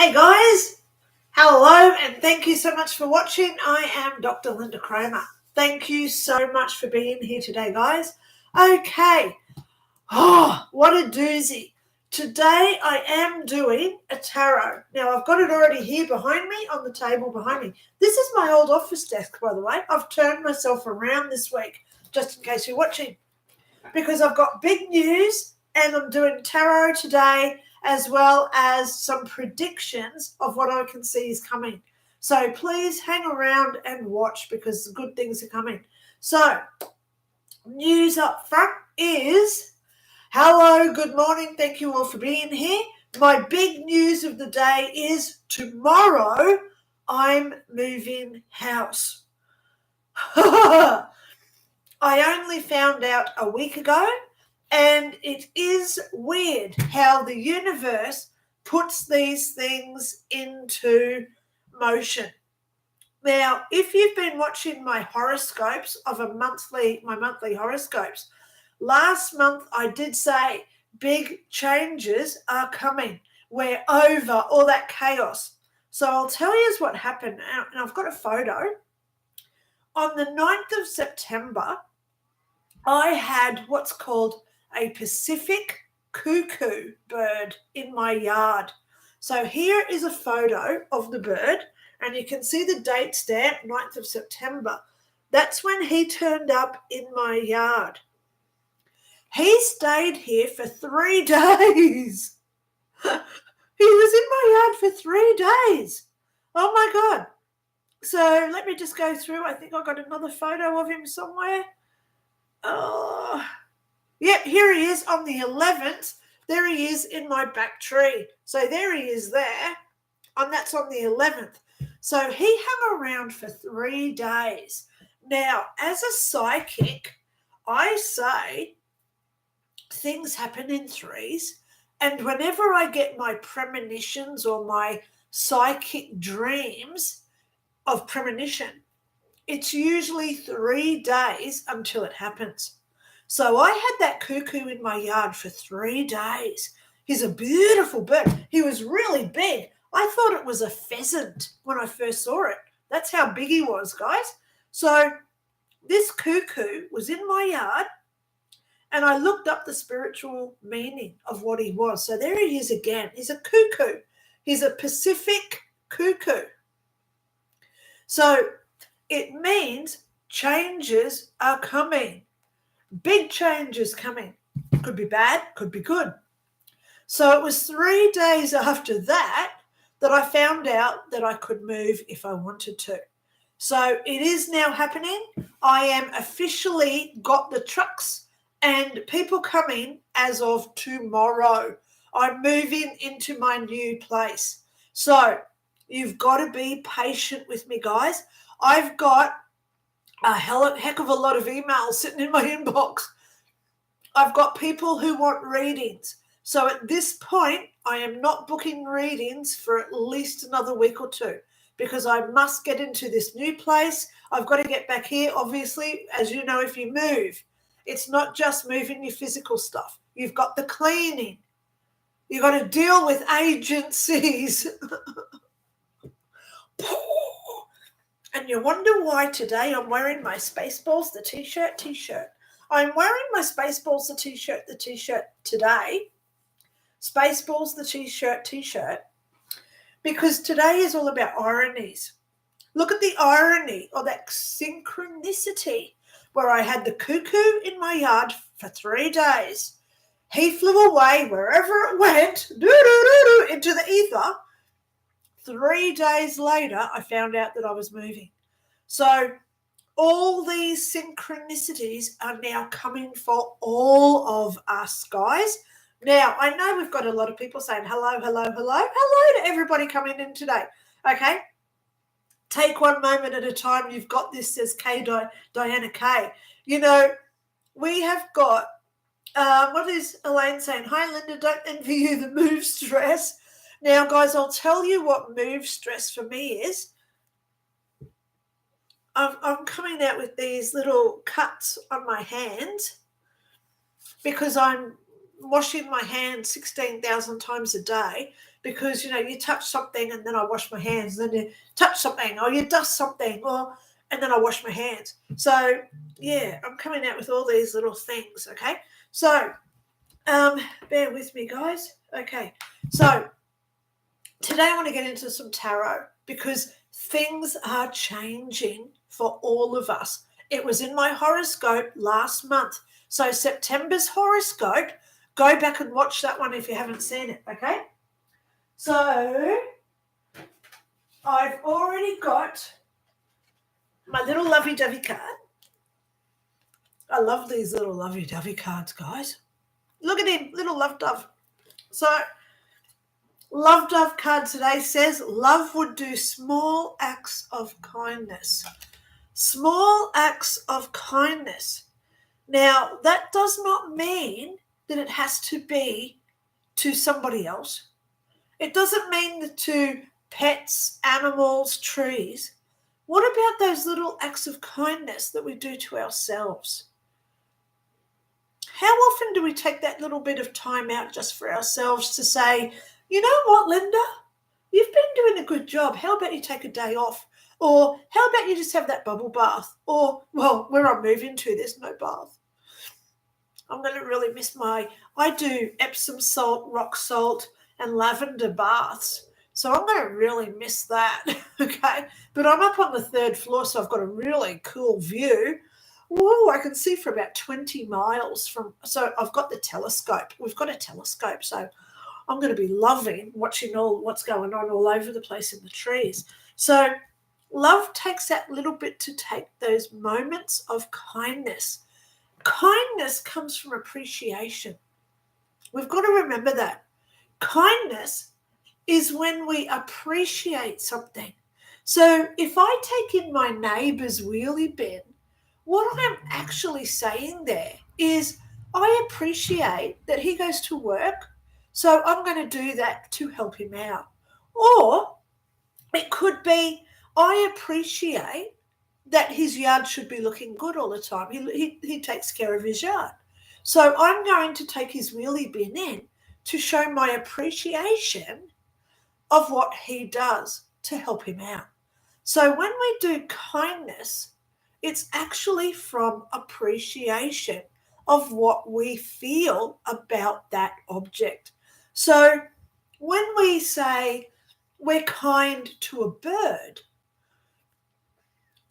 Hey guys, hello and thank you so much for watching. I am Dr. Lynda Cramer. Thank you so much for being here today, guys. Okay, what a doozy. Today I am doing a tarot. Now I've got it already here behind me on the table behind me. This is my old office desk, by the way. I've turned myself around this week just in case you're watching because I've got big news and I'm doing tarot today as well as some predictions of what I can see is coming. So please hang around and watch because the good things are coming. So news up front is, hello, good morning. Thank you all for being here. My big news of the day is tomorrow I'm moving house. I only found out a week ago, and it is weird how the universe puts these things into motion. Now, if you've been watching my horoscopes of my monthly horoscopes, last month I did say big changes are coming. We're over all that chaos. So I'll tell you what happened, and I've got a photo. On the 9th of September, I had what's called a Pacific cuckoo bird in my yard. So here is a photo of the bird, and you can see the date stamp, 9th of September. That's when he turned up in my yard. He stayed here for 3 days. He was in my yard for 3 days. Oh my God. So let me just go through. I think I got another photo of him somewhere. Oh, yep, here he is on the 11th. There he is in my back tree. So there he is there, and that's on the 11th. So he hung around for 3 days. Now, as a psychic, I say things happen in threes, and whenever I get my premonitions or my psychic dreams of premonition, it's usually 3 days until it happens. So I had that cuckoo in my yard for 3 days. He's a beautiful bird. He was really big. I thought it was a pheasant when I first saw it. That's how big he was, guys. So this cuckoo was in my yard, and I looked up the spiritual meaning of what he was. So there he is again. He's a cuckoo. He's a Pacific cuckoo. So it means changes are coming. Big changes coming. Could be bad, could be good. So it was 3 days after that I found out that I could move if I wanted to. So it is now happening. I am officially got the trucks and people coming as of tomorrow. I'm moving into my new place. So you've got to be patient with me, guys. I've got a heck of a lot of emails sitting in my inbox. I've got people who want readings. So at this point, I am not booking readings for at least another week or two because I must get into this new place. I've got to get back here. Obviously, as you know, if you move, it's not just moving your physical stuff. You've got the cleaning. You've got to deal with agencies. And you wonder why today I'm wearing my Spaceballs, the t-shirt. I'm wearing my Spaceballs, the t-shirt today. Spaceballs, the t-shirt, because today is all about ironies. Look at the irony or that synchronicity where I had the cuckoo in my yard for 3 days. He flew away wherever it went, into the ether. 3 days later, I found out that I was moving. So all these synchronicities are now coming for all of us, guys. Now, I know we've got a lot of people saying hello to everybody coming in today. Okay? Take one moment at a time. You've got this, says Diana K. You know, we have got, what is Elaine saying? Hi, Lynda, don't envy you the move stress. Now, guys, I'll tell you what move stress for me is. I'm coming out with these little cuts on my hands because I'm washing my hands 16,000 times a day because, you touch something and then I wash my hands, then you touch something or you dust something and then I wash my hands. So, yeah, I'm coming out with all these little things, okay? So, bear with me, guys. Okay, so today I want to get into some tarot because things are changing for all of us. It was in my horoscope last month. So September's horoscope, go back and watch that one if you haven't seen it, okay? So I've already got my little lovey-dovey card. I love these little lovey-dovey cards, guys. Look at him, little love dove. So Love Dove card today says, love would do small acts of kindness. Small acts of kindness. Now, that does not mean that it has to be to somebody else. It doesn't mean that to pets, animals, trees. What about those little acts of kindness that we do to ourselves? How often do we take that little bit of time out just for ourselves to say, you know what, Lynda? You've been doing a good job. How about you take a day off? Or how about you just have that bubble bath? Or, well, where I'm moving to, there's no bath. I'm going to really miss I do Epsom salt, rock salt, and lavender baths. So I'm going to really miss that, okay? But I'm up on the 3rd floor, so I've got a really cool view. Whoa, I can see for about 20 miles from, so I've got the telescope. We've got a telescope, so I'm going to be loving watching all what's going on all over the place in the trees. So love takes that little bit to take those moments of kindness. Kindness comes from appreciation. We've got to remember that. Kindness is when we appreciate something. So if I take in my neighbour's wheelie bin, what I'm actually saying there is I appreciate that he goes to work, so I'm going to do that to help him out. Or it could be I appreciate that his yard should be looking good all the time. He takes care of his yard. So I'm going to take his wheelie bin in to show my appreciation of what he does to help him out. So when we do kindness, it's actually from appreciation of what we feel about that object. So when we say we're kind to a bird,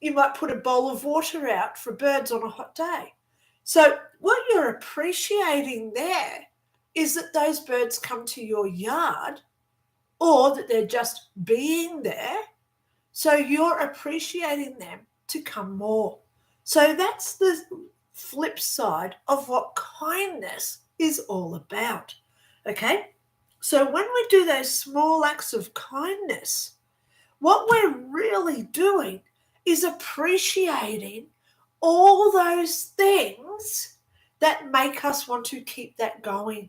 you might put a bowl of water out for birds on a hot day. So what you're appreciating there is that those birds come to your yard or that they're just being there. So you're appreciating them to come more. So that's the flip side of what kindness is all about. Okay? So when we do those small acts of kindness, what we're really doing is appreciating all those things that make us want to keep that going.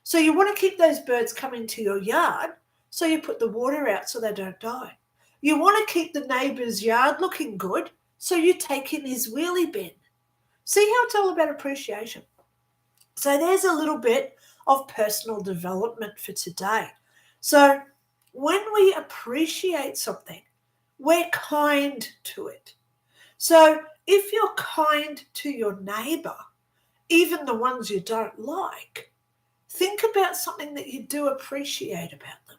So you want to keep those birds coming to your yard, so you put the water out so they don't die. You want to keep the neighbour's yard looking good, so you take in his wheelie bin. See how it's all about appreciation. So there's a little bit of personal development for today. So when we appreciate something, we're kind to it. So if you're kind to your neighbour, even the ones you don't like, think about something that you do appreciate about them.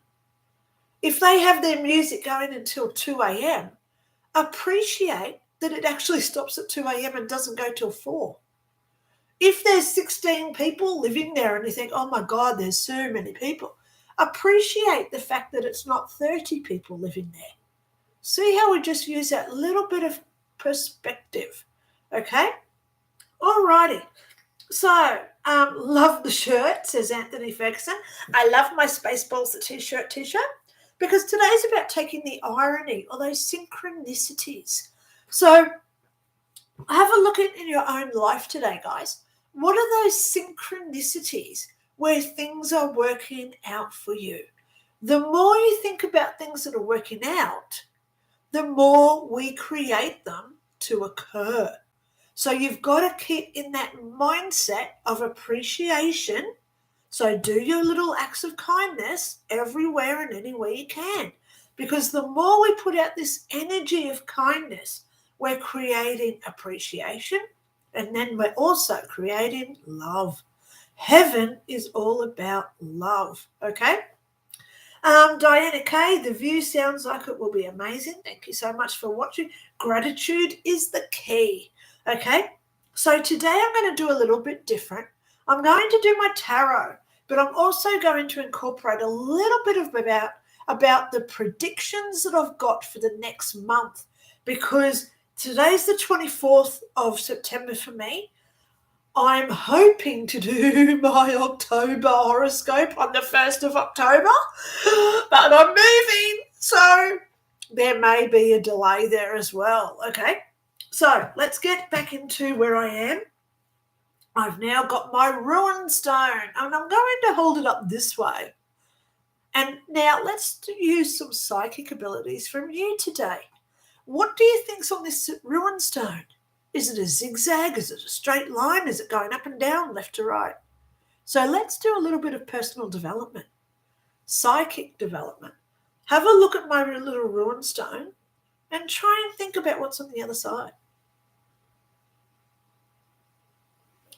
If they have their music going until 2 a.m., appreciate that it actually stops at 2 a.m. and doesn't go till 4. If there's 16 people living there and you think, oh my God, there's so many people, appreciate the fact that it's not 30 people living there. See how we just use that little bit of perspective, okay? Alrighty. So, love the shirt, says Anthony Ferguson. I love my Spaceballs the t-shirt, because today's about taking the irony or those synchronicities. So, have a look in your own life today, guys. What are those synchronicities where things are working out for you? The more you think about things that are working out, the more we create them to occur. So you've got to keep in that mindset of appreciation So do your little acts of kindness everywhere and anywhere you can, because the more we put out this energy of kindness, we're creating appreciation, and then we're also creating love. Heaven is all about love, okay? Diana K, the view sounds like it will be amazing. Thank you so much for watching. Gratitude is the key, okay? So today I'm going to do a little bit different. I'm going to do my tarot, but I'm also going to incorporate a little bit of about the predictions that I've got for the next month, because today's the 24th of September for me. I'm hoping to do my October horoscope on the 1st of October, but I'm moving, so there may be a delay there as well, okay? So let's get back into where I am. I've now got my ruin stone, and I'm going to hold it up this way. And now let's use some psychic abilities from you today. What do you think's on this ruin stone? Is it a zigzag? Is it a straight line? Is it going up and down, left to right? So let's do a little bit of personal development, psychic development. Have a look at my little ruin stone and try and think about what's on the other side.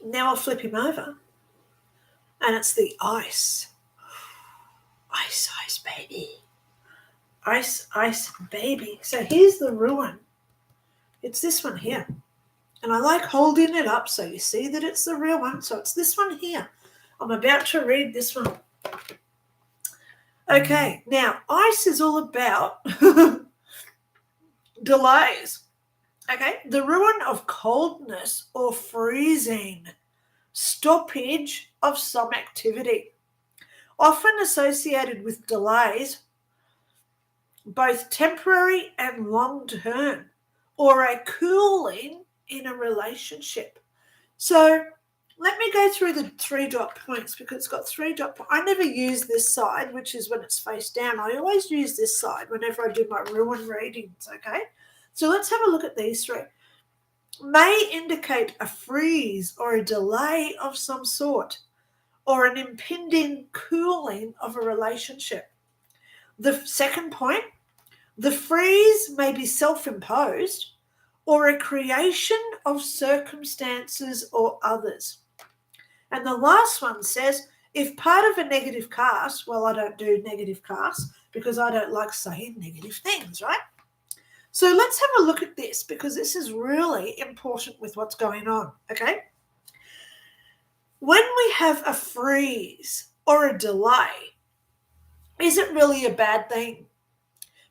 Now I'll flip him over, and it's the ice. Ice, ice, baby. Ice, ice, baby. So here's the ruin. It's this one here. And I like holding it up so you see that it's the real one. So it's this one here. I'm about to read this one. Okay, now ice is all about delays. Okay, the ruin of coldness or freezing, stoppage of some activity, often associated with delays, both temporary and long-term, or a cooling in a relationship. So let me go through the 3 dot points, because it's got 3 dot points. I never use this side, which is when it's face down. I always use this side whenever I do my ruin readings, okay? So let's have a look at these 3. May indicate a freeze or a delay of some sort, or an impending cooling of a relationship. The second point, the freeze may be self-imposed or a creation of circumstances or others. And the last one says, if part of a negative cast, well, I don't do negative casts because I don't like saying negative things, right? So let's have a look at this, because this is really important with what's going on, okay? When we have a freeze or a delay, is it really a bad thing?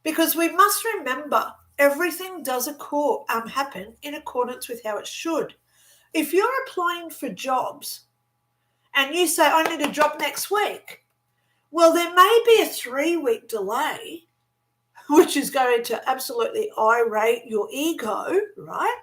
Because we must remember everything does happen in accordance with how it should. If you're applying for jobs and you say, I need a job next week, well, there may be a 3-week delay, which is going to absolutely irate your ego, right?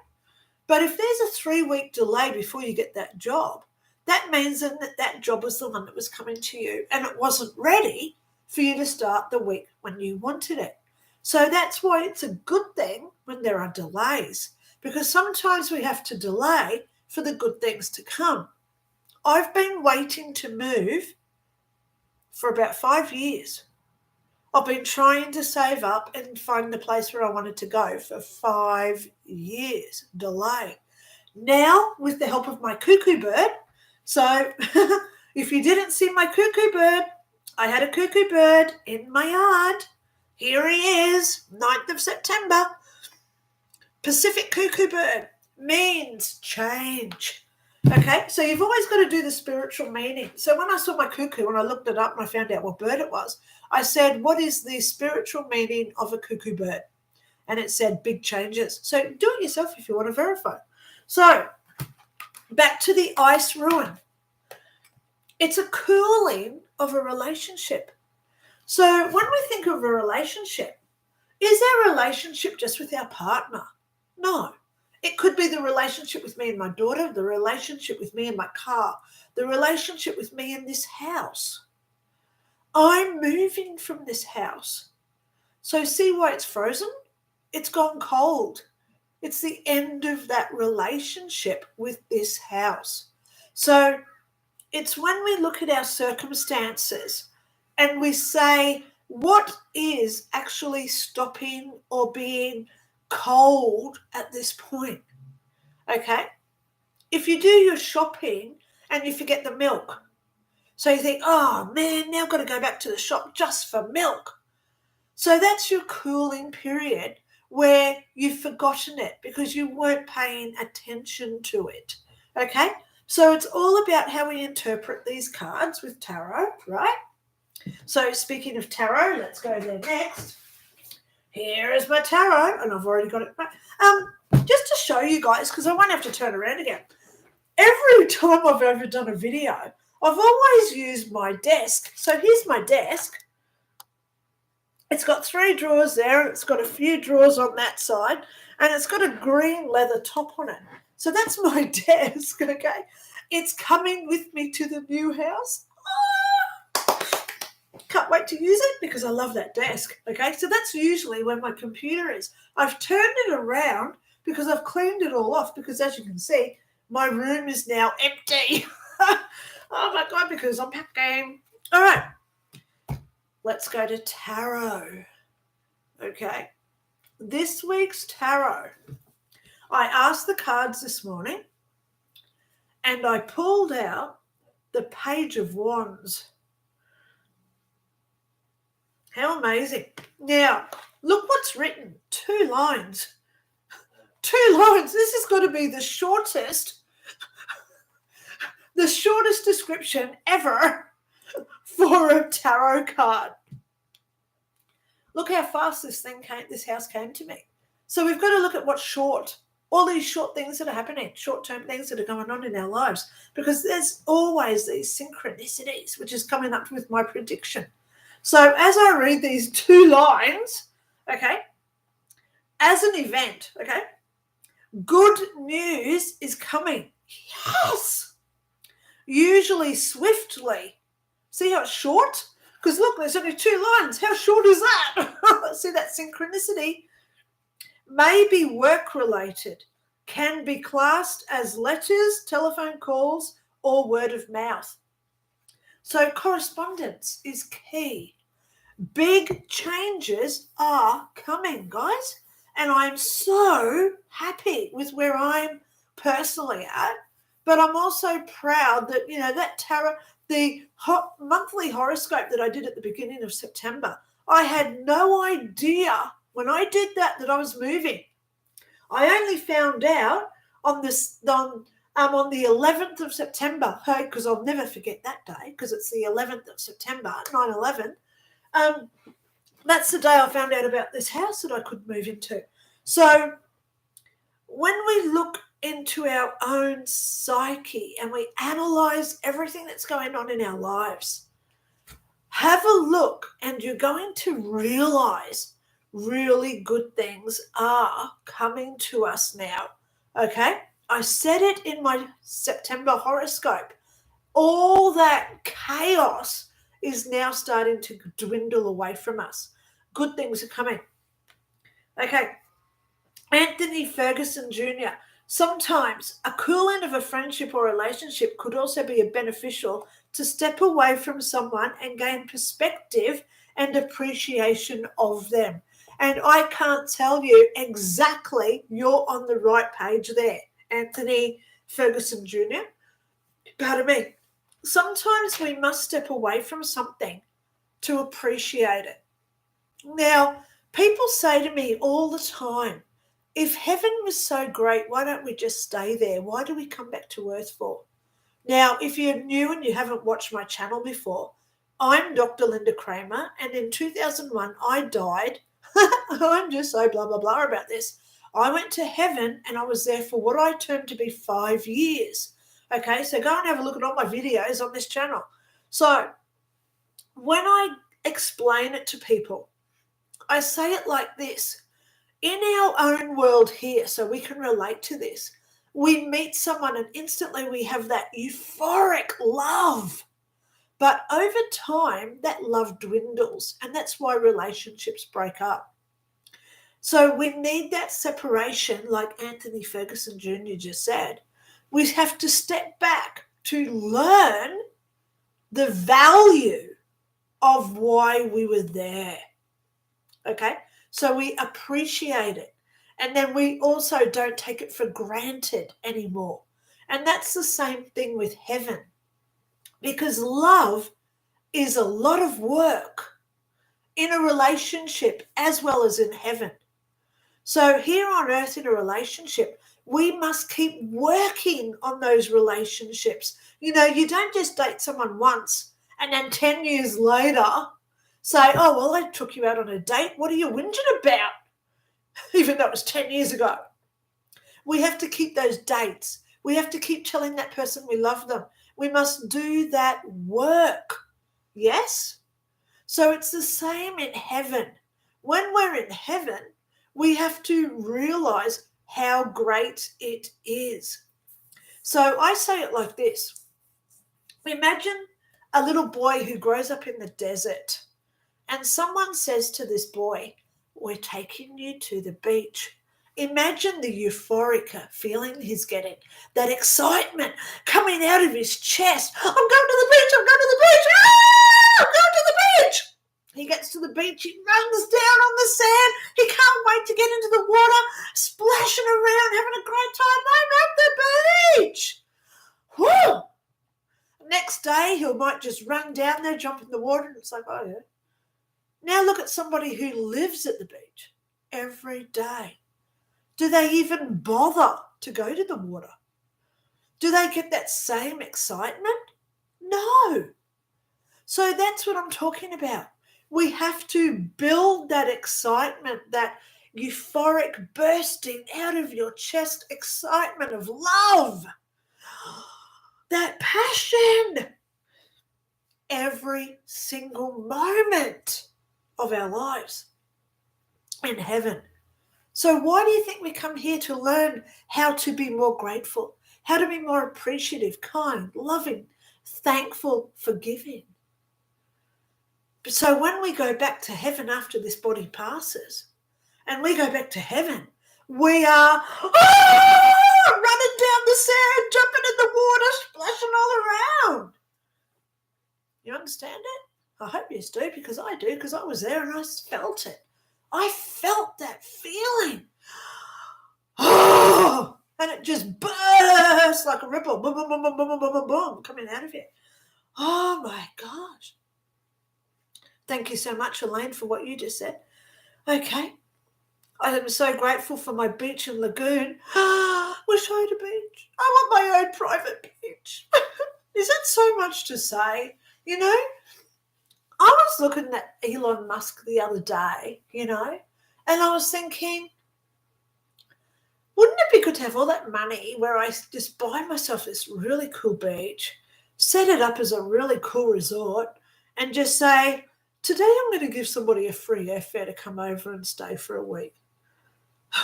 But if there's a 3-week delay before you get that job, that means that job was the one that was coming to you, and it wasn't ready for you to start the week when you wanted it. So that's why it's a good thing when there are delays, because sometimes we have to delay for the good things to come. I've been waiting to move for about 5 years. I've been trying to save up and find the place where I wanted to go for 5 years. Delay. Now, with the help of my cuckoo bird, so if you didn't see my cuckoo bird, I had a cuckoo bird in my yard. Here he is, 9th of September. Pacific cuckoo bird means change. Okay, so you've always got to do the spiritual meaning. So when I saw my cuckoo, when I looked it up and I found out what bird it was, I said, what is the spiritual meaning of a cuckoo bird? And it said big changes. So do it yourself if you want to verify. So back to the ice ruin. It's a cooling of a relationship. So when we think of a relationship, is our relationship just with our partner? No. It could be the relationship with me and my daughter, the relationship with me and my car, the relationship with me in this house. I'm moving from this house. So see why it's frozen? It's gone cold. It's the end of that relationship with this house. So It's when we look at our circumstances and we say, what is actually stopping or being cold at this point? Okay? If you do your shopping and you forget the milk, so you think, oh man, now I've got to go back to the shop just for milk. So that's your cooling period where you've forgotten it because you weren't paying attention to it. Okay? So it's all about how we interpret these cards with tarot, right? So speaking of tarot, let's go there next. Here is my tarot, and I've already got it back. Just to show you guys, because I won't have to turn around again. Every time I've ever done a video, I've always used my desk. So here's my desk. It's got 3 drawers there, it's got a few drawers on that side, and it's got a green leather top on it. So that's my desk, okay? It's coming with me to the new house. Can't wait to use it because I love that desk, okay? So that's usually where my computer is. I've turned it around because I've cleaned it all off because, as you can see, my room is now empty. Oh, my God, because I'm packing. All right. Let's go to tarot. Okay. This week's tarot. I asked the cards this morning and I pulled out the Page of Wands. How amazing. Now, look what's written. 2 lines. 2 lines. This has got to be the shortest description ever for a tarot card. Look how fast this house came to me. So we've got to look at what's short, all these short things that are happening, short-term things that are going on in our lives, because there's always these synchronicities, which is coming up with my prediction. So as I read these 2 lines, okay, as an event, okay, good news is coming. Yes! Usually swiftly. See how it's short? Because look, there's only 2 lines. How short is that? See that synchronicity? May be work-related. Can be classed as letters, telephone calls, or word of mouth. So correspondence is key. Big changes are coming, guys. And I'm so happy with where I'm personally at. But I'm also proud that, that tarot, the monthly horoscope that I did at the beginning of September, I had no idea when I did that I was moving. I only found out on the 11th of September, because I'll never forget that day, because it's the 11th of September, 9/11. That's the day I found out about this house that I could move into. So when we look into our own psyche and we analyze everything that's going on in our lives, have a look and you're going to realize really good things are coming to us now, okay? I said it in my September horoscope. All that chaos is now starting to dwindle away from us. Good things are coming. Okay. Anthony Ferguson Jr. Sometimes a cooling of a friendship or relationship could also be beneficial to step away from someone and gain perspective and appreciation of them. And I can't tell you exactly, you're on the right page there, Anthony Ferguson Jr. Pardon me. Sometimes we must step away from something to appreciate it. Now, people say to me all the time, if heaven was so great, why don't we just stay there? Why do we come back to earth for? Now, if you're new and you haven't watched my channel before, I'm Dr. Lynda Cramer, and in 2001, I died. I'm just so blah, blah, blah about this. I went to heaven and I was there for what I termed to be 5 years. Okay, so go and have a look at all my videos on this channel. So when I explain it to people, I say it like this. In our own world here, so we can relate to this, we meet someone and instantly we have that euphoric love. But over time, that love dwindles, and that's why relationships break up. So we need that separation, like Anthony Ferguson Jr. just said. We have to step back to learn the value of why we were there. Okay? So we appreciate it. And then we also don't take it for granted anymore. And that's the same thing with heaven. Because love is a lot of work in a relationship as well as in heaven. So here on earth in a relationship, we must keep working on those relationships. You know, you don't just date someone once and then 10 years later say, oh, well, I took you out on a date. What are you whinging about? Even though it was 10 years ago. We have to keep those dates. We have to keep telling that person we love them. We must do that work. Yes? So it's the same in heaven. When we're in heaven, we have to realize how great it is. So I say it like this. Imagine a little boy who grows up in the desert and someone says to this boy, we're taking you to the beach. Imagine the euphoric feeling he's getting, that excitement coming out of his chest. I'm going to the beach, I'm going to the beach, I'm going to the beach. He gets to the beach, he runs down on the sand, he can't wait to get into the water, splashing around, having a great time. I'm at the beach. Whew. Next day, he might just run down there, jump in the water, and it's like, oh yeah. Now look at somebody who lives at the beach every day. Do they even bother to go to the water? Do they get that same excitement? No. So that's what I'm talking about. We have to build that excitement, that euphoric bursting out of your chest excitement of love, that passion every single moment of our lives in heaven. So why do you think we come here to learn how to be more grateful, how to be more appreciative, kind, loving, thankful, forgiving? So when we go back to heaven after this body passes, and we go back to heaven, we are running down the sand, jumping in the water, splashing all around. You understand it? I hope you do, because I do, because I was there and I felt it. I felt that feeling. Oh, and it just burst like a ripple. Boom, boom, boom, boom, boom, boom, boom, boom, coming out of you. Oh, my gosh. Thank you so much, Elaine, for what you just said. Okay. I am so grateful for my beach and lagoon. Wish I had a beach. I want my own private beach. Is that so much to say? You know, I was looking at Elon Musk the other day, you know, and I was thinking, wouldn't it be good to have all that money where I just buy myself this really cool beach, set it up as a really cool resort, and just say, today I'm going to give somebody a free airfare to come over and stay for a week.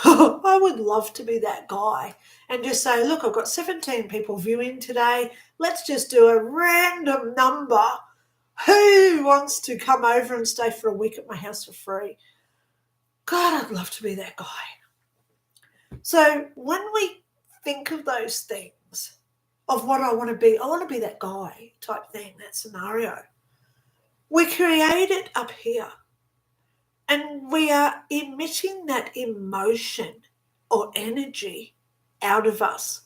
I would love to be that guy and just say, look, I've got 17 people viewing today. Let's just do a random number. Who wants to come over and stay for a week at my house for free? God, I'd love to be that guy. So when we think of those things, of what I want to be that guy type thing, that scenario. We create it up here. And we are emitting that emotion or energy out of us.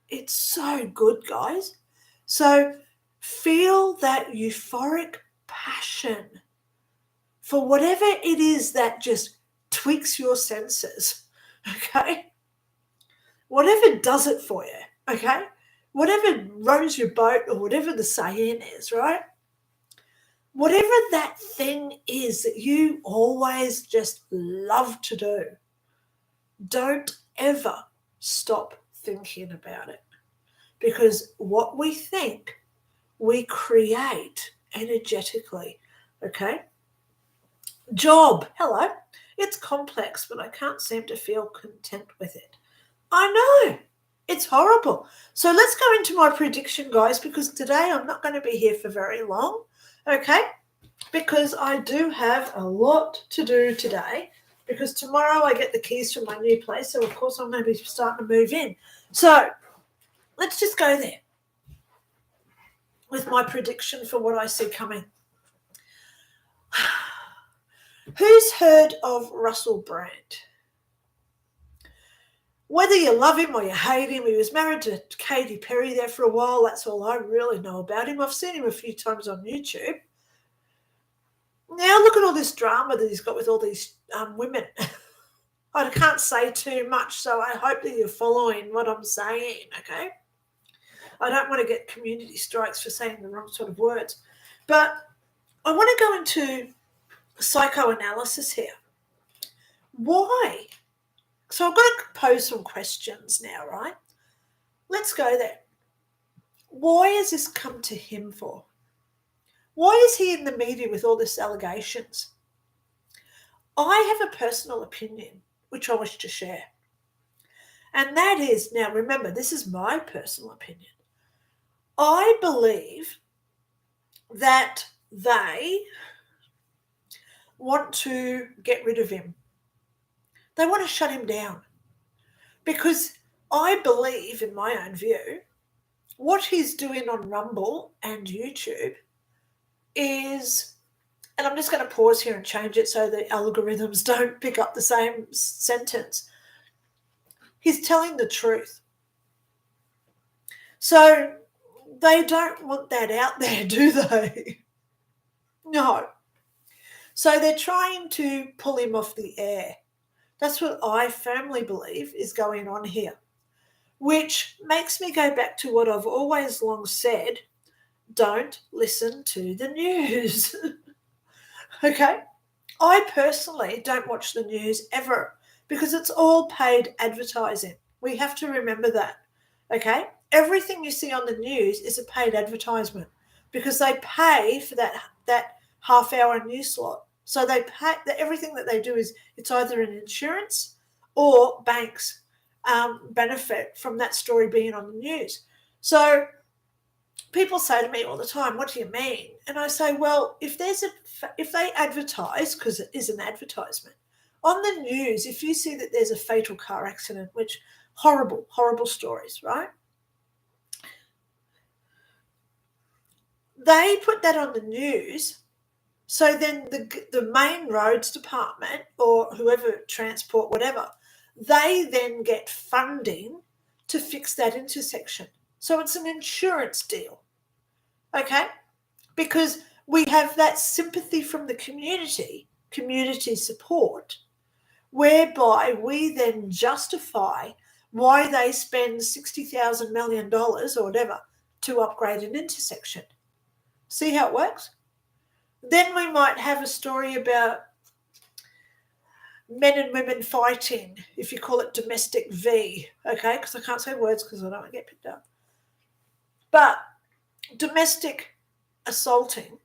It's so good, guys. So feel that euphoric passion for whatever it is that just tweaks your senses, okay? Whatever does it for you, okay? Whatever rows your boat or whatever the saying is, right? Whatever that thing is that you always just love to do, don't ever stop thinking about it. Because what we think, we create energetically, okay? Job, hello. It's complex, but I can't seem to feel content with it. I know. It's horrible. So let's go into my prediction, guys, because today I'm not going to be here for very long. Okay, because I do have a lot to do today, because tomorrow I get the keys from my new place, so of course I'm going to be starting to move in. So let's just go there. with my prediction for what I see coming. Who's heard of Russell Brand? Whether you love him or you hate him, he was married to Katy Perry there for a while. That's all I really know about him. I've seen him a few times on YouTube. Now look at all this drama that he's got with all these women. I can't say too much, so I hope that you're following what I'm saying, okay? I don't want to get community strikes for saying the wrong sort of words. But I want to go into psychoanalysis here. Why? So I've got to pose some questions now, right? Let's go there. Why has this come to him for? Why is he in the media with all these allegations? I have a personal opinion which I wish to share. And that is, now remember, this is my personal opinion. I believe that they want to get rid of him. They want to shut him down. Because I believe, in my own view, what he's doing on Rumble and YouTube is, and I'm just going to pause here and change it so the algorithms don't pick up the same sentence. He's telling the truth. So they don't want that out there, do they? No. So they're trying to pull him off the air. That's what I firmly believe is going on here, which makes me go back to what I've always long said, don't listen to the news. Okay? I personally don't watch the news ever because it's all paid advertising. We have to remember that. Okay? Everything you see on the news is a paid advertisement because they pay for that half-hour news slot. So they pay, everything that they do is it's either an insurance or banks benefit from that story being on the news. So people say to me all the time, what do you mean? And I say, well, if they advertise, because it is an advertisement, on the news, if you see that there's a fatal car accident, which horrible, horrible stories, right? They put that on the news. So then the main roads department or whoever, transport, whatever, they then get funding to fix that intersection. So it's an insurance deal, okay? Because we have that sympathy from the community support, whereby we then justify why they spend $60,000 million or whatever to upgrade an intersection. See how it works? Then we might have a story about men and women fighting, if you call it domestic V, okay? Because I can't say words because I don't want to get picked up. But domestic assaulting,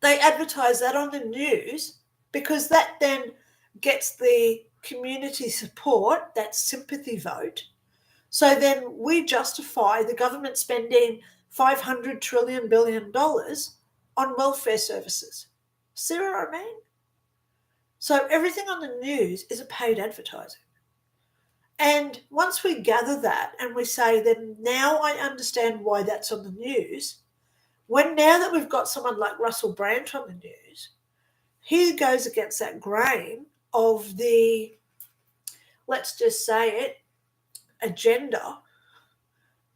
they advertise that on the news because that then gets the community support, that sympathy vote. So then we justify the government spending $500 billion on welfare services. See what I mean? So everything on the news is a paid advertising. And once we gather that and we say, then now I understand why that's on the news, now that we've got someone like Russell Brand on the news, he goes against that grain of the, let's just say it, agenda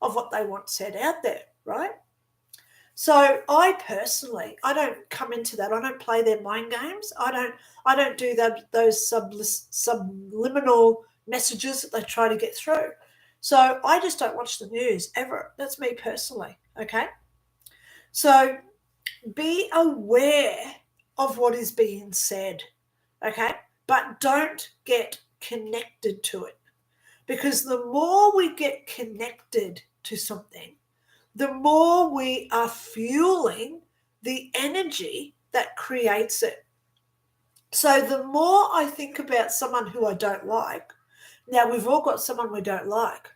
of what they want said out there, right? So I personally, I don't come into that. I don't play their mind games. I don't do those subliminal messages that they try to get through. So I just don't watch the news ever. That's me personally, okay? So be aware of what is being said, okay? But don't get connected to it. Because the more we get connected to something, the more we are fueling the energy that creates it. So the more I think about someone who I don't like, now we've all got someone we don't like,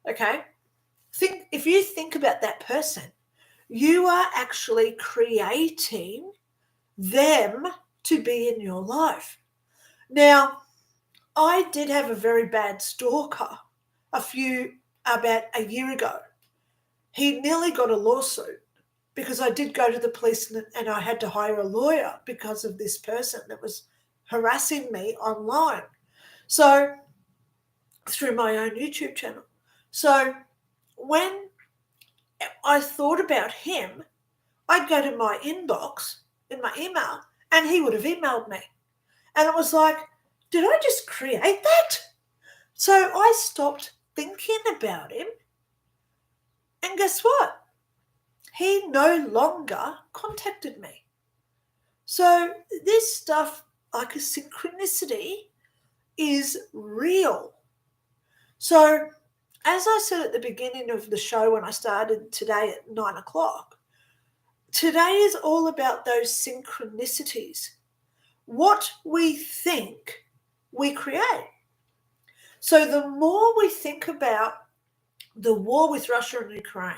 okay? If you think about that person, you are actually creating them to be in your life. Now, I did have a very bad stalker about a year ago. He nearly got a lawsuit because I did go to the police and I had to hire a lawyer because of this person that was harassing me online. So, through my own YouTube channel. So, when I thought about him, I'd go to my inbox in my email and he would have emailed me. And it was like, did I just create that? So I stopped thinking about him. And guess what? He no longer contacted me. So this stuff, like a synchronicity, is real. So as I said at the beginning of the show when I started today at 9 o'clock, today is all about those synchronicities. What we think, we create. So the more we think about the war with Russia and Ukraine,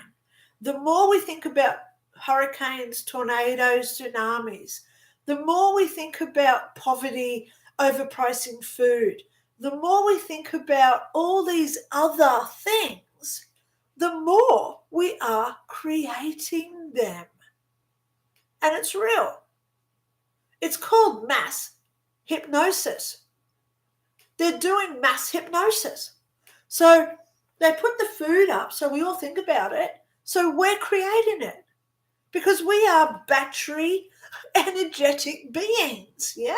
the more we think about hurricanes, tornadoes, tsunamis, the more we think about poverty, overpricing food, the more we think about all these other things, the more we are creating them. And it's real. It's called mass hypnosis. They're doing mass hypnosis. So they put the food up so we all think about it. So we're creating it because we are battery energetic beings, yeah?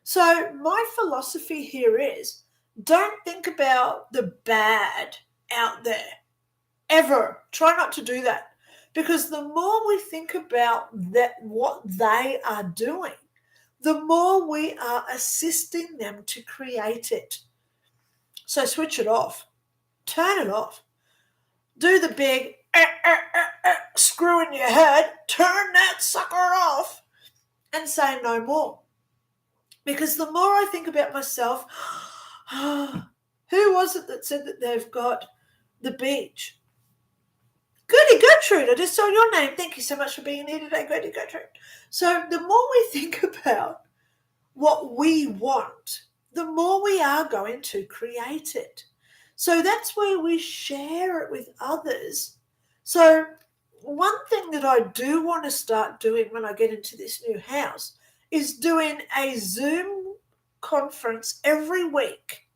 So my philosophy here is don't think about the bad out there ever. Try not to do that because the more we think about that, what they are doing, the more we are assisting them to create it. So switch it off. Turn it off. Do the big screw in your head. Turn that sucker off and say no more. Because the more I think about myself, who was it that said that they've got the beach? Goody Gertrude, I just saw your name. Thank you so much for being here today, Goody Gertrude. So the more we think about what we want, the more we are going to create it. So that's where we share it with others. So one thing that I do want to start doing when I get into this new house is doing a Zoom conference every week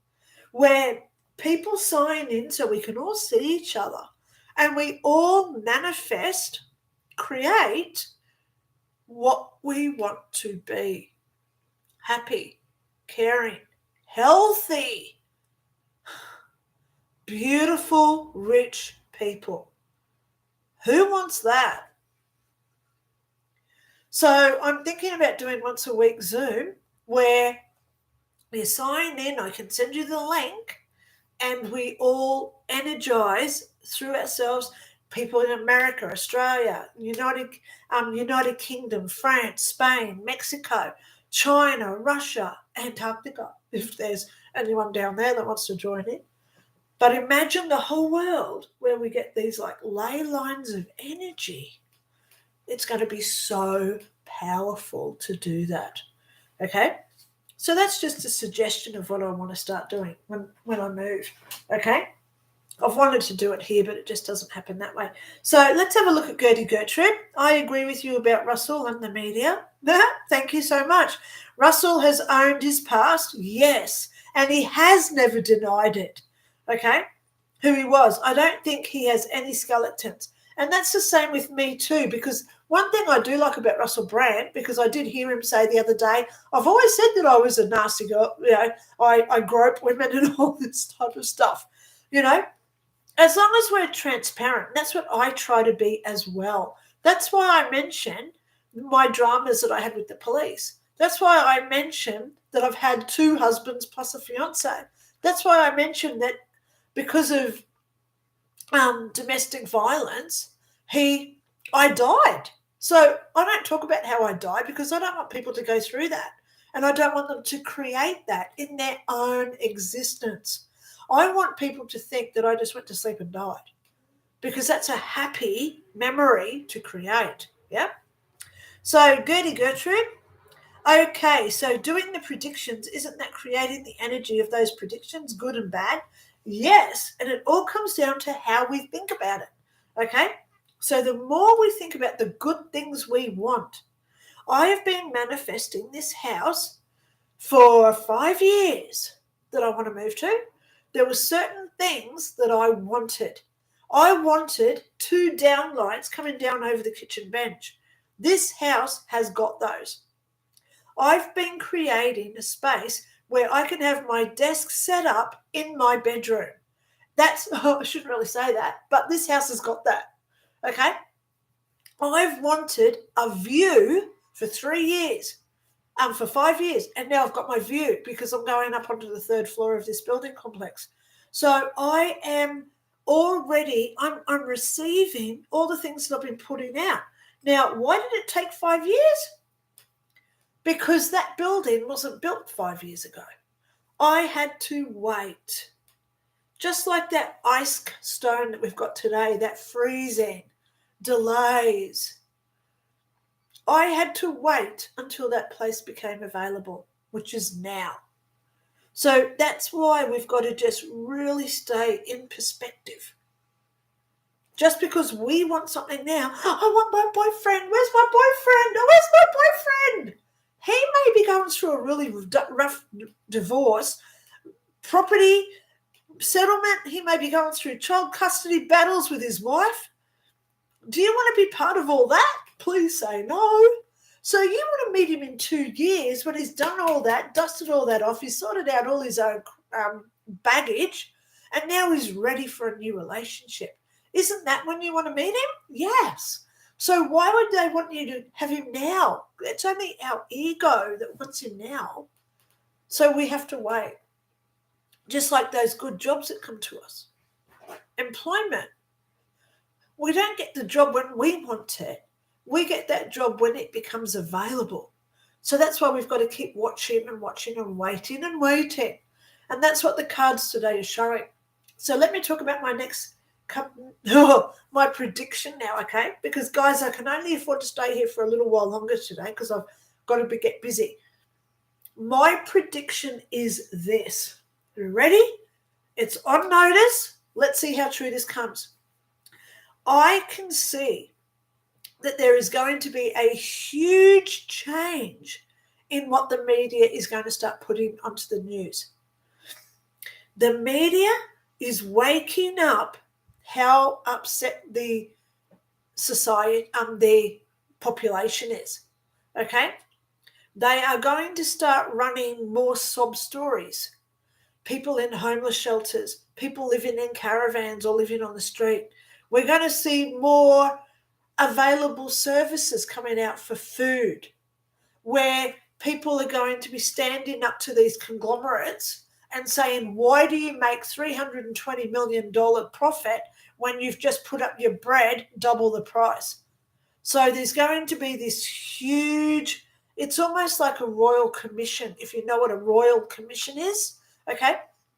where people sign in so we can all see each other and we all manifest, create what we want to be. Happy, caring, healthy, beautiful, rich people. Who wants that? So I'm thinking about doing once a week Zoom where you sign in, I can send you the link, and we all energize through ourselves, people in America, Australia, United Kingdom, France, Spain, Mexico, China, Russia, Antarctica, if there's anyone down there that wants to join in. But imagine the whole world where we get these like ley lines of energy. It's going to be so powerful to do that. Okay? So that's just a suggestion of what I want to start doing when I move. Okay? I've wanted to do it here, but it just doesn't happen that way. So let's have a look at Gertie Gertrude. I agree with you about Russell and the media. Thank you so much. Russell has owned his past, yes, and he has never denied it, okay, who he was. I don't think he has any skeletons. And that's the same with me too, because one thing I do like about Russell Brand, because I did hear him say the other day, I've always said that I was a nasty girl, I grope women and all this type of stuff, as long as we're transparent. That's what I try to be as well. That's why I mention my dramas that I had with the police. That's why I mention that I've had 2 husbands plus a fiance. That's why I mention that because of domestic violence, I died. So I don't talk about how I died because I don't want people to go through that. And I don't want them to create that in their own existence. I want people to think that I just went to sleep and died because that's a happy memory to create. Yeah. So Gertie Gertrude. Okay, so doing the predictions, isn't that creating the energy of those predictions, good and bad? Yes, and it all comes down to how we think about it, okay? So the more we think about the good things we want, I have been manifesting this house for 5 years that I want to move to. There were certain things that I wanted. I wanted 2 downlights coming down over the kitchen bench. This house has got those. I've been creating a space where I can have my desk set up in my bedroom. That's, oh, I shouldn't really say that, but this house has got that. Okay? I've wanted a view for 3 years, for 5 years, and now I've got my view because I'm going up onto the 3rd floor of this building complex. So I am already, I'm receiving all the things that I've been putting out. Now, why did it take 5 years? Because that building wasn't built 5 years ago. I had to wait. Just like that ice stone that we've got today, that freezing, delays. I had to wait until that place became available, which is now. So that's why we've got to just really stay in perspective. Just because we want something now, I want my boyfriend. Where's my boyfriend? Oh, where's my boyfriend? He may be going through a really rough divorce, property settlement. He may be going through child custody battles with his wife. Do you want to be part of all that? Please say no. So you want to meet him in 2 years when he's done all that, dusted all that off, he's sorted out all his own baggage, and now he's ready for a new relationship. Isn't that when you want to meet him? Yes. So why would they want you to have him now? It's only our ego that wants him now. So we have to wait. Just like those good jobs that come to us. Employment. We don't get the job when we want it. We get that job when it becomes available. So that's why we've got to keep watching and watching and waiting and waiting. And that's what the cards today are showing. So let me talk about my next my prediction now, okay? Because, guys, I can only afford to stay here for a little while longer today because I've got to get busy. My prediction is this. Are you ready? It's on notice. Let's see how true this comes. I can see that there is going to be a huge change in what the media is going to start putting onto the news. The media is waking up how upset the society, the population is, okay? They are going to start running more sob stories. People in homeless shelters, people living in caravans or living on the street. We're going to see more available services coming out for food, where people are going to be standing up to these conglomerates and saying, why do you make $320 million profit when you've just put up your bread double the price? So there's going to be this huge, it's almost like a royal commission, if you know what a royal commission is, okay,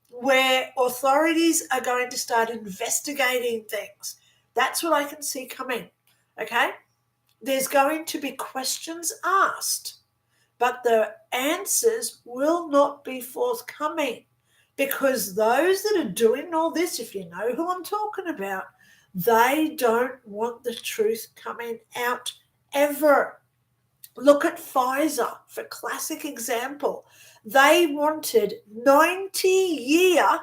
where authorities are going to start investigating things. That's what I can see coming, okay? There's going to be questions asked, but the answers will not be forthcoming because those that are doing all this, if you know who I'm talking about, they don't want the truth coming out ever. Look at Pfizer for classic example. They wanted 90-year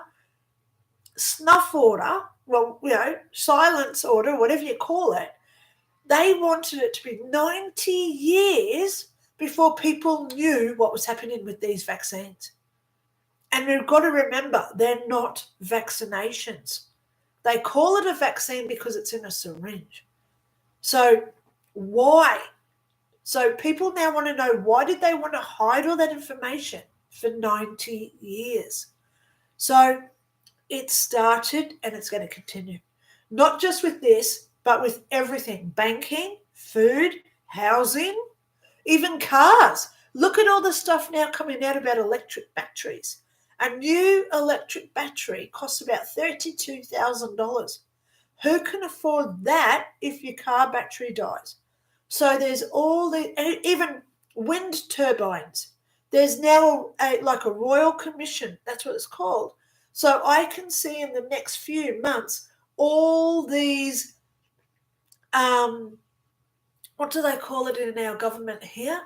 snuff order, silence order, whatever you call it. They wanted it to be 90 years before people knew what was happening with these vaccines. And we've got to remember, they're not vaccinations. They call it a vaccine because it's in a syringe. So why? So people now want to know, why did they want to hide all that information for 90 years? So it started and it's going to continue. Not just with this, but with everything. Banking, food, housing, even cars. Look at all the stuff now coming out about electric batteries. A new electric battery costs about $32,000. Who can afford that if your car battery dies? So there's all the, even wind turbines. There's now like a royal commission, that's what it's called, So I can see in the next few months all these, what do they call it in our government here?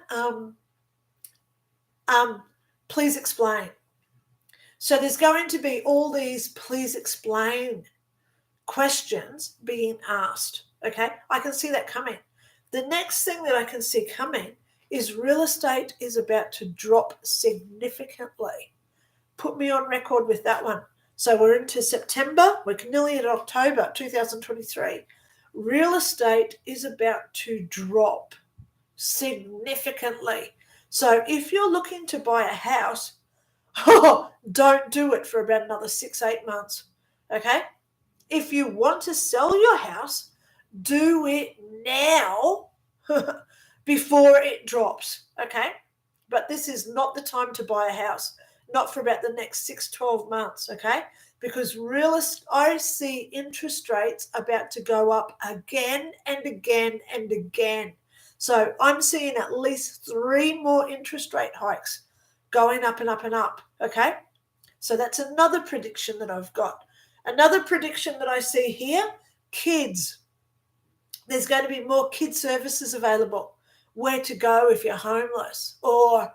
Please explain. So there's going to be all these please explain questions being asked. Okay, I can see that coming. The next thing that I can see coming is real estate is about to drop significantly. Put me on record with that one. So we're into September, we're nearly at October 2023. Real estate is about to drop significantly. So if you're looking to buy a house, don't do it for about another 6-8 months. Okay? If you want to sell your house, do it now before it drops. Okay? But this is not the time to buy a house, not for about the next 6-12 months. Okay? Because I see interest rates about to go up again and again and again. So I'm seeing at least 3 more interest rate hikes going up and up and up. Okay? So that's another prediction that I've got. Another prediction that I see here, kids. There's going to be more kid services available. Where to go if you're homeless. Or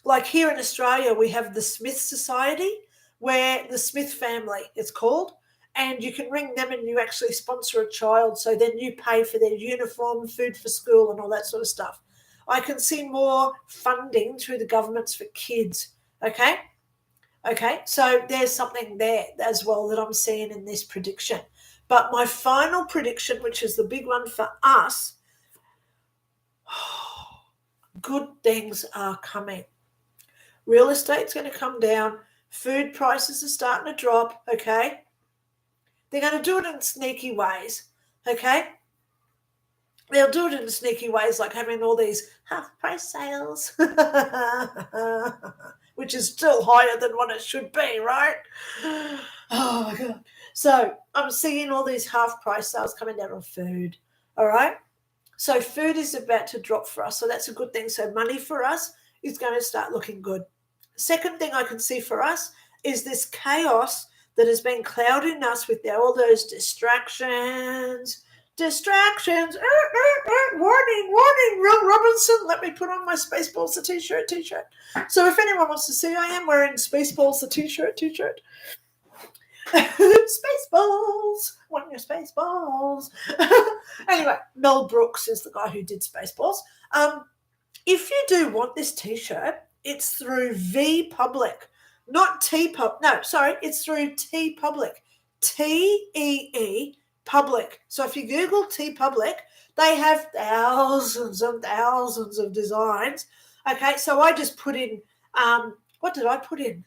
like here in Australia, we have the Smith Society, where the Smith family, it's called, and you can ring them and you actually sponsor a child. So then you pay for their uniform, food for school and all that sort of stuff. I can see more funding through the governments for kids. Okay, so there's something there as well that I'm seeing in this prediction. But my final prediction, which is the big one for us, good things are coming. Real estate's going to come down. Food prices are starting to drop, okay? They're going to do it in sneaky ways, okay? They'll do it in sneaky ways like having all these half-price sales, which is still higher than what it should be, right? Oh, my God. So I'm seeing all these half-price sales coming down on food, all right? So food is about to drop for us, so that's a good thing. So money for us is going to start looking good. Second thing I can see for us is this chaos that has been clouding us with all those distractions. Warning, Will Robinson. Let me put on my Spaceballs the t-shirt. So if anyone wants to see, I am wearing Spaceballs the t-shirt. Spaceballs, want your Spaceballs. Anyway, Mel Brooks is the guy who did Spaceballs. If you do want this t-shirt, it's through V Public, not T Pub. No, sorry, it's through T Public, TEE Public. So if you Google T Public, they have thousands and thousands of designs. Okay, so I just put in, what did I put in?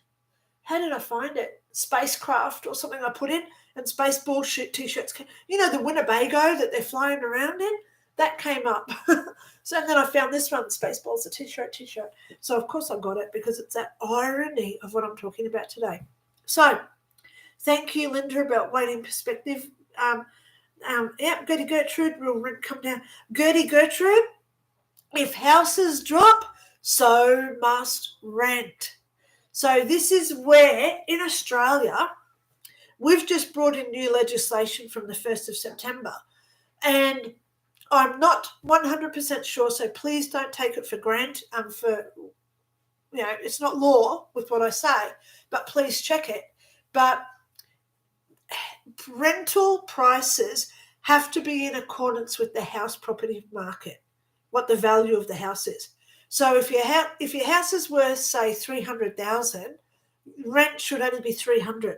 How did I find it? Spacecraft or something I put in, and Spaceball t-shirts. You know, the Winnebago that they're flying around in? That came up. So then I found this one, Spaceballs, a t-shirt. So of course I got it because it's that irony of what I'm talking about today. So thank you, Lynda, about waiting perspective. Gertie Gertrude will come down. Gertie Gertrude, if houses drop, so must rent. So this is where, in Australia, we've just brought in new legislation from the 1st of September. And I'm not 100% sure, so please don't take it for granted. It's not law with what I say, but please check it. But rental prices have to be in accordance with the house property market, what the value of the house is. So if your house is worth, say, $300,000, rent should only be $300.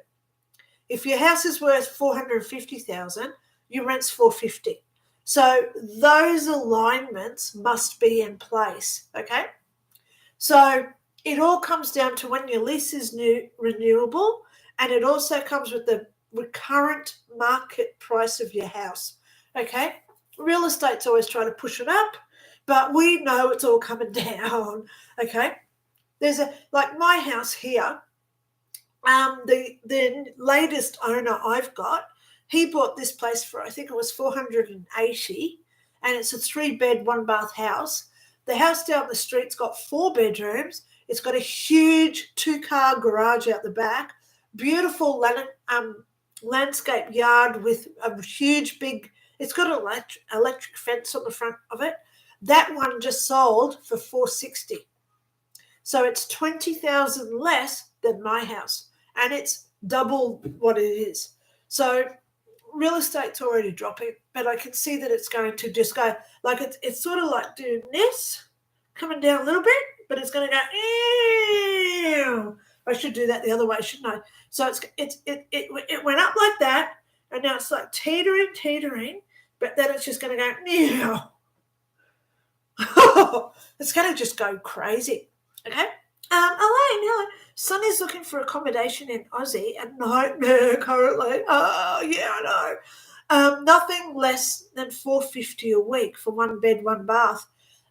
If your house is worth $450,000, your rent's $450. So those alignments must be in place, okay? So it all comes down to when your lease is renewable, and it also comes with the current market price of your house, okay? Real estate's always trying to push it up, but we know it's all coming down, okay? There's like my house here, the latest owner I've got, he bought this place for, I think it was $480, and it's a 3-bed, 1-bath house. The house down the street's got 4 bedrooms. It's got a huge 2-car garage out the back, beautiful landscape yard with a huge big, it's got an electric fence on the front of it. That one just sold for $460. So it's $20,000 less than my house, and it's double what it is. So real estate's already dropping, but I can see that it's going to just go like it's sort of like doing this, coming down a little bit, but it's going to go. Ew. I should do that the other way, shouldn't I? So it went up like that, and now it's like teetering, but then it's just going to go. Ew. It's going to just go crazy. Okay. Elaine, hello. Sonny's looking for accommodation in Aussie, a nightmare currently. Oh, yeah, I know. Nothing less than $450 a week for 1 bed, 1 bath.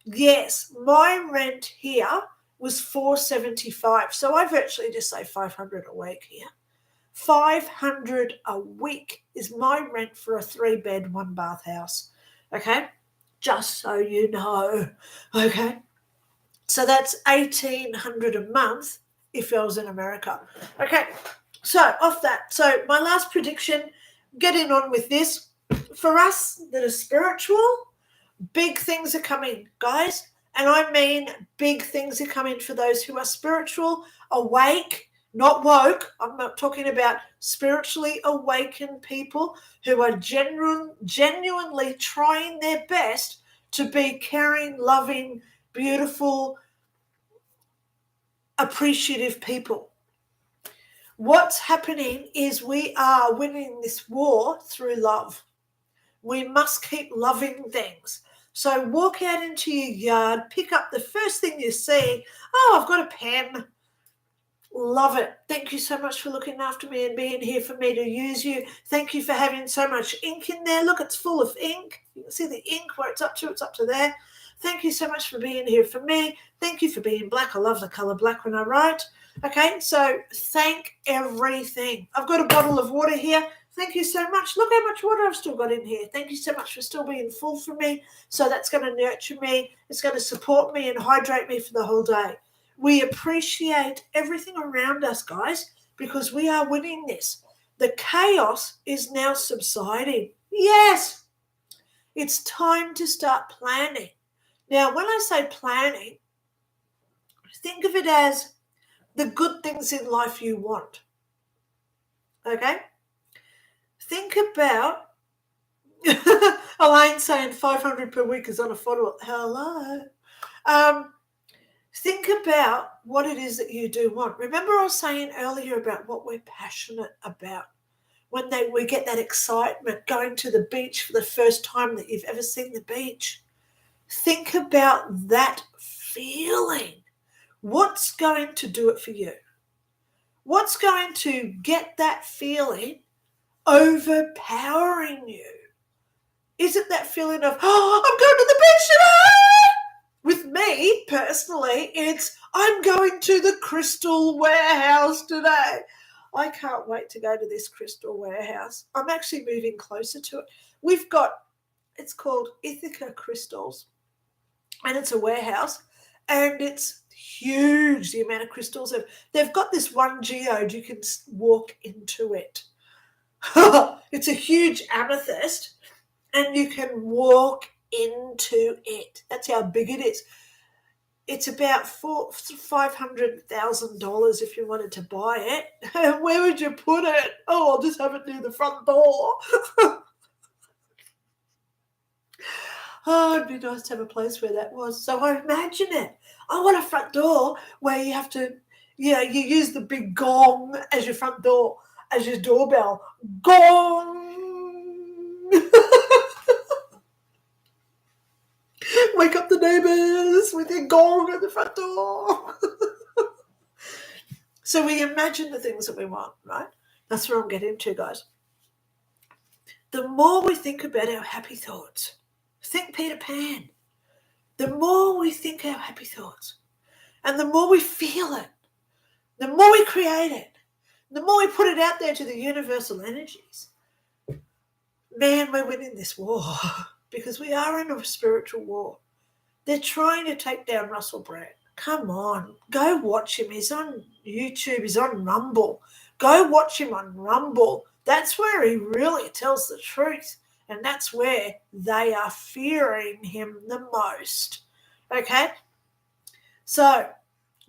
Yes, my rent here was $475. So I virtually just say $500 a week here. $500 a week is my rent for a 3 bed, 1 bath house. Okay, just so you know. Okay. So that's $1,800 a month if I was in America. Okay, so off that. So my last prediction, getting on with this. For us that are spiritual, big things are coming, guys. And I mean big things are coming for those who are spiritual, awake, not woke. I'm not talking about spiritually awakened people who are genuinely trying their best to be caring, loving, beautiful, appreciative people. What's happening is we are winning this war through love. We must keep loving things. So walk out into your yard, pick up the first thing you see. Oh, I've got a pen. Love it. Thank you so much for looking after me and being here for me to use you. Thank you for having so much ink in there. Look, it's full of ink. You can see the ink where it's up to there. Thank you so much for being here for me. Thank you for being black. I love the colour black when I write. Okay, so thank everything. I've got a bottle of water here. Thank you so much. Look how much water I've still got in here. Thank you so much for still being full for me. So that's going to nurture me. It's going to support me and hydrate me for the whole day. We appreciate everything around us, guys, because we are winning this. The chaos is now subsiding. Yes, it's time to start planning. Now, when I say planning, think of it as the good things in life you want. Okay? Think about, Elaine saying $500 per week is unaffordable. Hello. Think about what it is that you do want. Remember I was saying earlier about what we're passionate about. When we get that excitement going to the beach for the first time that you've ever seen the beach. Think about that feeling. What's going to do it for you? What's going to get that feeling overpowering you? Is it that feeling of, oh, I'm going to the beach today? With me, personally, it's I'm going to the Crystal Warehouse today. I can't wait to go to this Crystal Warehouse. I'm actually moving closer to it. It's called Ithaca Crystals, and it's a warehouse, and it's huge, the amount of crystals. They've got this one geode, you can walk into it. It's a huge amethyst, and you can walk into it. That's how big it is. It's about $500,000 if you wanted to buy it. Where would you put it? Oh, I'll just have it near the front door. Oh, it'd be nice to have a place where that was. So I imagine it. I want a front door where you have to, you use the big gong as your front door, as your doorbell. Gong! Wake up the neighbours with your gong at the front door. So we imagine the things that we want, right? That's where I'm getting to, guys. The more we think about our happy thoughts, think Peter Pan. The more we think our happy thoughts, and the more we feel it, the more we create it, the more we put it out there to the universal energies, man, we're winning this war because we are in a spiritual war. They're trying to take down Russell Brand. Come on, go watch him. He's on YouTube. He's on Rumble. Go watch him on Rumble. That's where he really tells the truth. And that's where they are fearing him the most. Okay? So,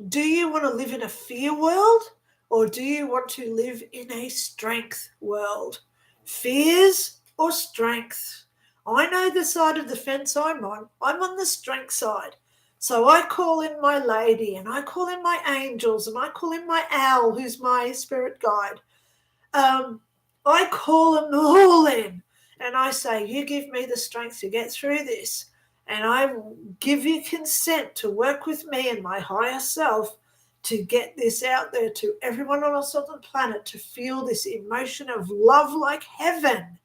do you want to live in a fear world or do you want to live in a strength world? Fears or strength? I know the side of the fence I'm on. I'm on the strength side. So I call in my lady and I call in my angels and I call in my owl, who's my spirit guide. I call them all in and I say, you give me the strength to get through this. And I give you consent to work with me and my higher self to get this out there to everyone on the planet to feel this emotion of love like heaven.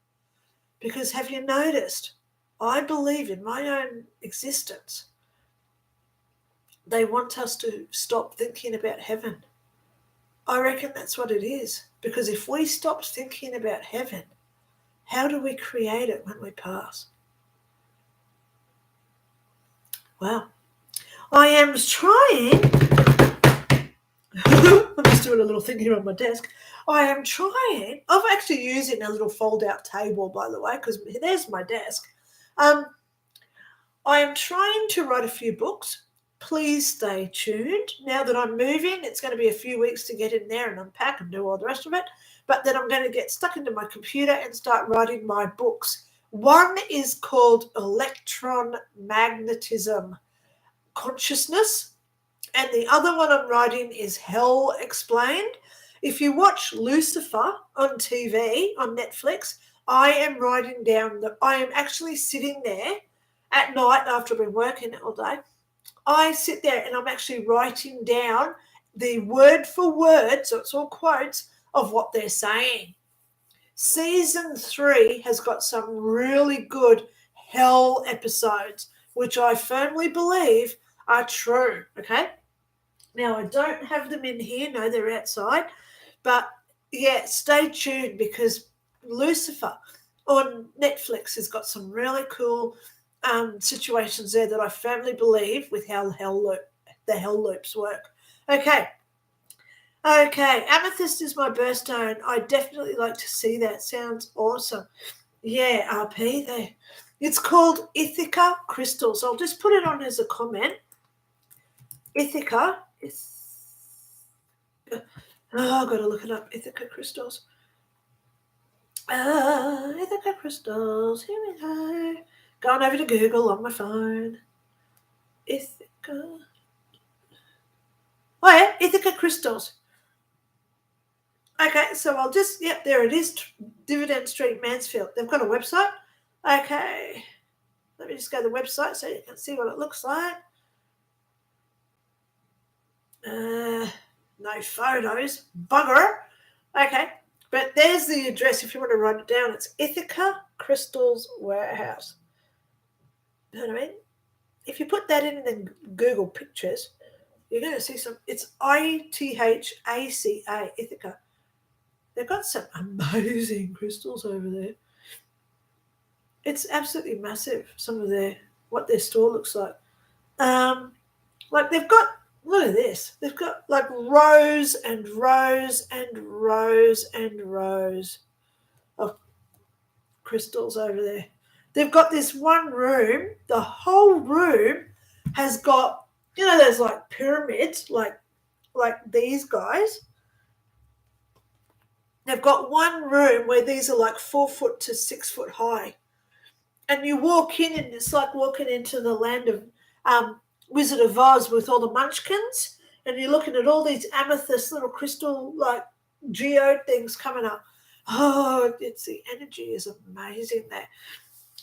Because have you noticed, I believe in my own existence, they want us to stop thinking about heaven. I reckon that's what it is. Because if we stop thinking about heaven, how do we create it when we pass? Well, I am trying. I'm just doing a little thing here on my desk. I am trying. I'm actually using a little fold-out table, by the way, because there's my desk. I am trying to write a few books. Please stay tuned. Now that I'm moving, it's going to be a few weeks to get in there and unpack and do all the rest of it. But then I'm going to get stuck into my computer and start writing my books. One is called Electron Magnetism Consciousness, and the other one I'm writing is Hell Explained. If you watch Lucifer on TV, on Netflix, I am writing down that I am actually sitting there at night after I've been working all day. I sit there and I'm actually writing down the word for word, so it's all quotes, of what they're saying. Season 3 has got some really good hell episodes, which I firmly believe are true, okay? Now, I don't have them in here. No, they're outside. But, yeah, stay tuned because Lucifer on Netflix has got some really cool situations there that I firmly believe with how the hell loops work. Okay, amethyst is my birthstone. I definitely like to see that. Sounds awesome. Yeah, RP there. It's called Ithaca crystals. I'll just put it on as a comment. Ithaca. I've got to look it up. Ithaca crystals. Ithaca crystals. Here we go. Going over to Google on my phone. Ithaca. Oh, yeah, Ithaca crystals. Okay, so I'll just, yep, there it is, Dividend Street, Mansfield. They've got a website. Okay, let me just go to the website so you can see what it looks like. No photos, bugger. Okay, but there's the address if you want to write it down. It's Ithaca Crystals Warehouse. You know what I mean? If you put that in and then Google pictures, you're going to see some, it's Ithaca, Ithaca. They've got some amazing crystals over there. It's absolutely massive, some of what their store looks like. Like they've got, look at this. They've got like rows and rows and rows and rows of crystals over there. They've got this one room, the whole room has got, you know, there's like pyramids, like these guys. They've got one room where these are like 4 foot to 6 foot high. And you walk in and it's like walking into the land of Wizard of Oz with all the munchkins. And you're looking at all these amethyst little crystal like geode things coming up. Oh, it's the energy is amazing there.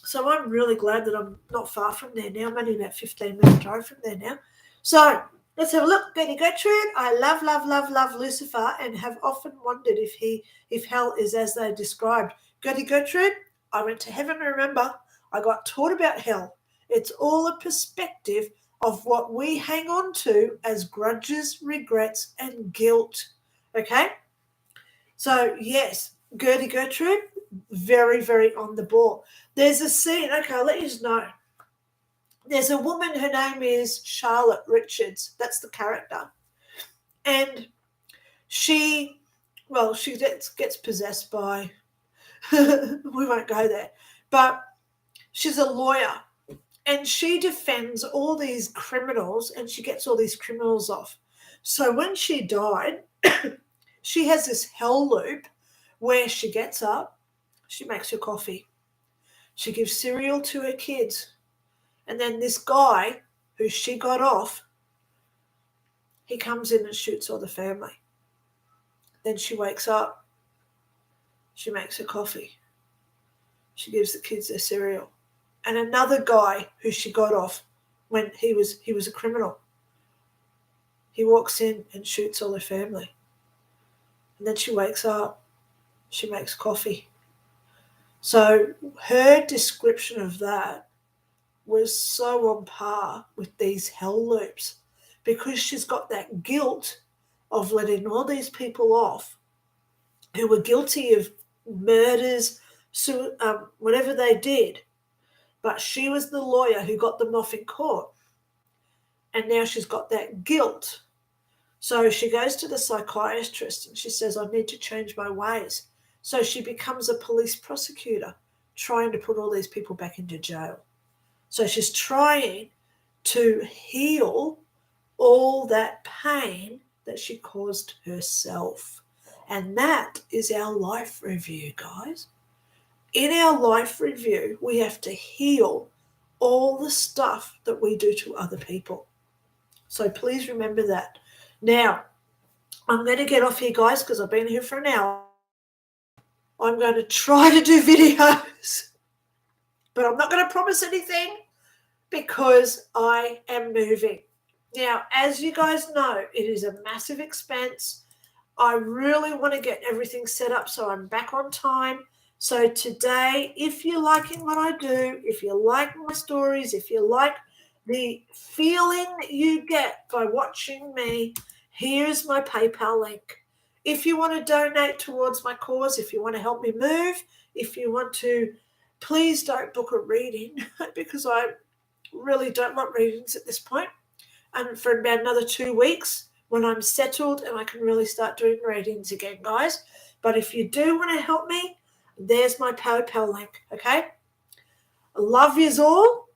So I'm really glad that I'm not far from there now. I'm only about 15-minute drive from there now. So let's have a look. Betty Gertrude, I love, love, love, love Lucifer and have often wondered if hell is as they described. Betty Gertrude, I went to heaven, remember. I got taught about hell. It's all a perspective of what we hang on to as grudges, regrets, and guilt. Okay? So, yes, Gertie Gertrude, very, very on the ball. There's a scene. Okay, I'll let you know. there's a woman, her name is Charlotte Richards. That's the character. And she gets possessed by, we won't go there, but she's a lawyer. And she defends all these criminals, and she gets all these criminals off. So when she died, she has this hell loop where she gets up, she makes her coffee, she gives cereal to her kids, and then this guy who she got off, he comes in and shoots all the family. Then she wakes up, she makes her coffee, she gives the kids their cereal. And another guy who she got off when he was a criminal, he walks in and shoots all her family. And then she wakes up, she makes coffee. So her description of that was so on par with these hell loops, because she's got that guilt of letting all these people off who were guilty of murders, whatever they did. But she was the lawyer who got them off in court. And now she's got that guilt. So she goes to the psychiatrist and she says, I need to change my ways. So she becomes a police prosecutor, trying to put all these people back into jail. So she's trying to heal all that pain that she caused herself. And that is our life review, guys. In our life review, we have to heal all the stuff that we do to other people. So please remember that. Now, I'm going to get off here, guys, because I've been here for an hour. I'm going to try to do videos, but I'm not going to promise anything because I am moving. Now, as you guys know, it is a massive expense. I really want to get everything set up so I'm back on time. So today, if you're liking what I do, if you like my stories, if you like the feeling that you get by watching me, here's my PayPal link. If you want to donate towards my cause, if you want to help me move, if you want to, please don't book a reading because I really don't want readings at this point. And for about another 2 weeks when I'm settled and I can really start doing readings again, guys. But if you do want to help me, there's my PayPal link, okay? I love yous all.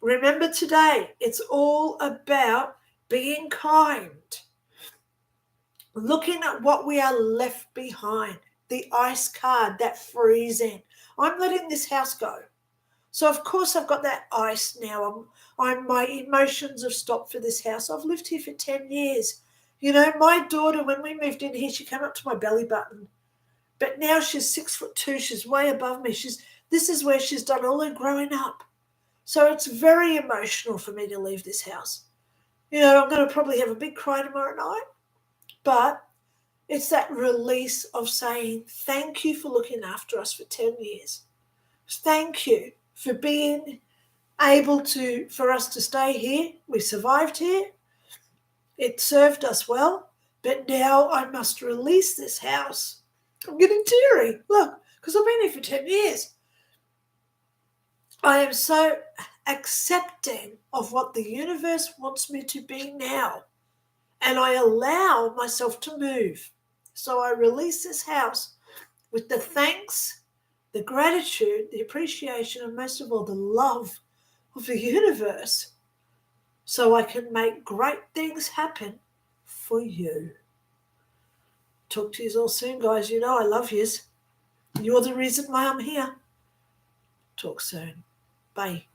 Remember today, it's all about being kind. Looking at what we are left behind. The ice card, that freezing. I'm letting this house go. So, of course, I've got that ice now. My emotions have stopped for this house. I've lived here for 10 years. You know, my daughter, when we moved in here, she came up to my belly button. But now she's 6'2". She's way above me. This is where she's done all her growing up. So it's very emotional for me to leave this house. You know, I'm going to probably have a big cry tomorrow night. But it's that release of saying, thank you for looking after us for 10 years. Thank you for being able for us to stay here. We survived here. It served us well. But now I must release this house. I'm getting teary, look, because I've been here for 10 years. I am so accepting of what the universe wants me to be now. And I allow myself to move. So I release this house with the thanks, the gratitude, the appreciation, and most of all, the love of the universe. So I can make great things happen for you. Talk to you all soon, guys. You know I love yous. You're the reason why I'm here. Talk soon. Bye.